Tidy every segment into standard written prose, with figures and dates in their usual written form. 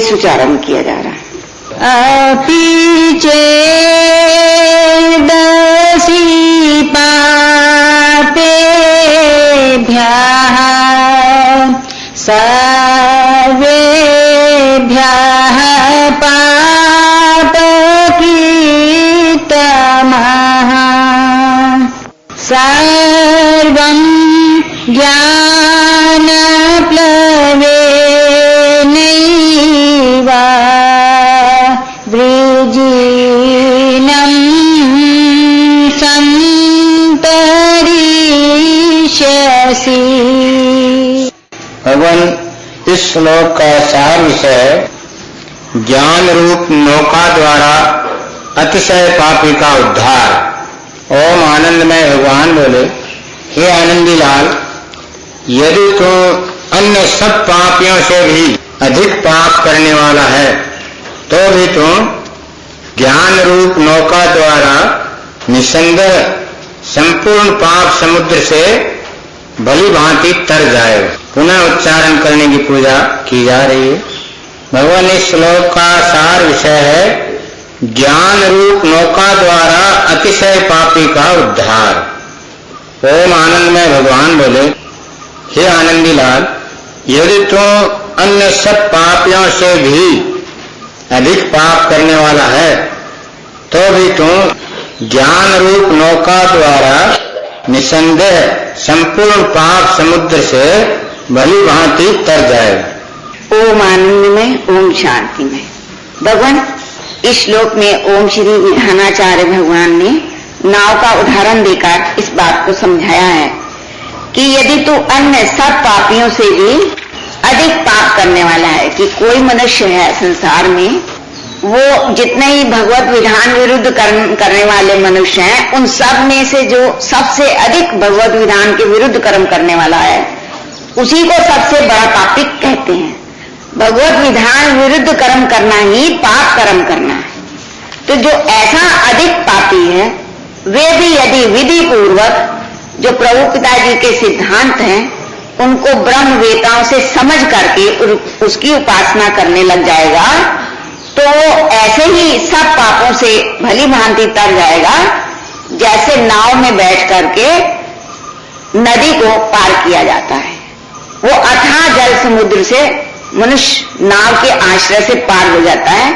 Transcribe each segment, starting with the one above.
शेष उच्चारण किया जा रहा है। अपि चेदसि पापेभ्यः सर्वेभ्यः पापकृतमः सर्वं ज्ञानप्लवेनैव वृजिनं संतरिष्यसि। भगवान इस श्लोक का सार विषय है ज्ञान रूप नौका द्वारा अतिशय पापी का उद्धार। ओम आनंदमय भगवान बोले, हे आनंदी लाल, यदि तू अन्य सब पापियों से भी अधिक पाप करने वाला है तो भी तू ज्ञान रूप नौका द्वारा निसंदेह संपूर्ण पाप समुद्र से भली भांति तर जाएगा। पुनः उच्चारण करने की पूजा की जा रही है। भगवान इस श्लोक का सार विषय है ज्ञान रूप नौका द्वारा अतिशय पापी का उद्धार। ओम आनंदमय भगवान बोले, हे आनंदी लाल, यदि तू अन्य सब पापियों से भी अधिक पाप करने वाला है तो भी तू ज्ञान रूप नौका द्वारा निसंदेह संपूर्ण पाप समुद्र से भली भांति तर जाएगा। ओम आनंदमय, ओम शांतिमय। भगवान इस श्लोक में ओम श्री विधानाचार्य भगवान ने नाव का उदाहरण देकर इस बात को समझाया है कि यदि तू अन्य सब पापियों से भी अधिक पाप करने वाला है, कि कोई मनुष्य है संसार में, वो जितने ही भगवत विधान विरुद्ध करने वाले मनुष्य हैं, उन सब में से जो सबसे अधिक भगवत विधान के विरुद्ध कर्म करने वाला है, उसी को सबसे बड़ा पापी कहते हैं। भगवत विधान विरुद्ध कर्म करना ही पाप कर्म करना है। तो जो ऐसा अधिक पापी है, वे भी यदि विधि पूर्वक जो प्रभु पिताजी के सिद्धांत हैं उनको ब्रह्म वेताओं से समझ करके उसकी उपासना करने लग जाएगा, तो ऐसे ही सब पापों से भली भांति तर जाएगा, जैसे नाव में बैठ करके नदी को पार किया जाता है। वो अथाह जल समुद्र से मनुष्य नाव के आश्रय से पार हो जाता है।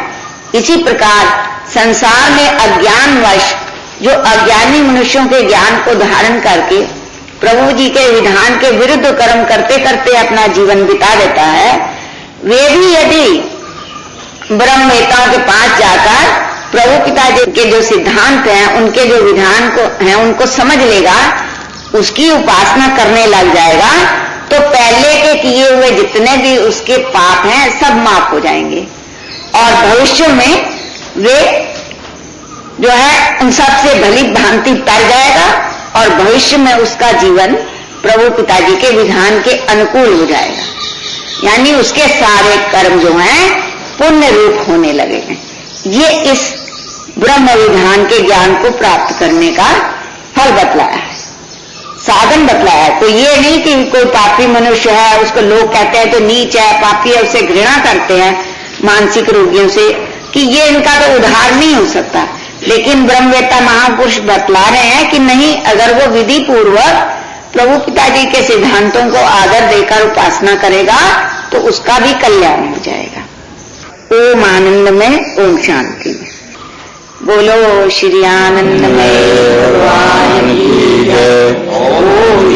इसी प्रकार संसार में अज्ञानवश जो अज्ञानी मनुष्यों के ज्ञान को धारण करके प्रभु जी के विधान के विरुद्ध कर्म करते करते अपना जीवन बिता देता है, वे भी यदि ब्रह्मवेताओं के पास जाकर प्रभु पिताजी के जो सिद्धांत हैं, उनके जो विधान को हैं, उनको समझ लेगा, उसकी उपासना करने लग जाएगा, तो पहले के किए हुए जितने भी उसके पाप हैं सब माफ हो जाएंगे और भविष्य में वे जो है उन सब से भली भांति तर जाएगा और भविष्य में उसका जीवन प्रभु पिताजी के विधान के अनुकूल हो जाएगा। यानी उसके सारे कर्म जो हैं पुण्य रूप होने लगेंगे। ये इस ब्रह्म विधान के ज्ञान को प्राप्त करने का फल बतलाया है, साधन बतलाया है। तो ये नहीं कि कोई पापी मनुष्य है, उसको लोग कहते हैं तो नीच है, पापी है, उससे घृणा करते हैं मानसिक रोगियों से, कि ये इनका तो उद्धार नहीं हो सकता। लेकिन ब्रह्मवेत्ता महापुरुष बतला रहे हैं कि नहीं, अगर वो विधि पूर्वक प्रभु पिताजी के सिद्धांतों को आदर देकर उपासना करेगा तो उसका भी कल्याण हो जाएगा। ओम आनंदमय, ओम शांति में। बोलो श्री आनंदमय भगवान की जय। ओम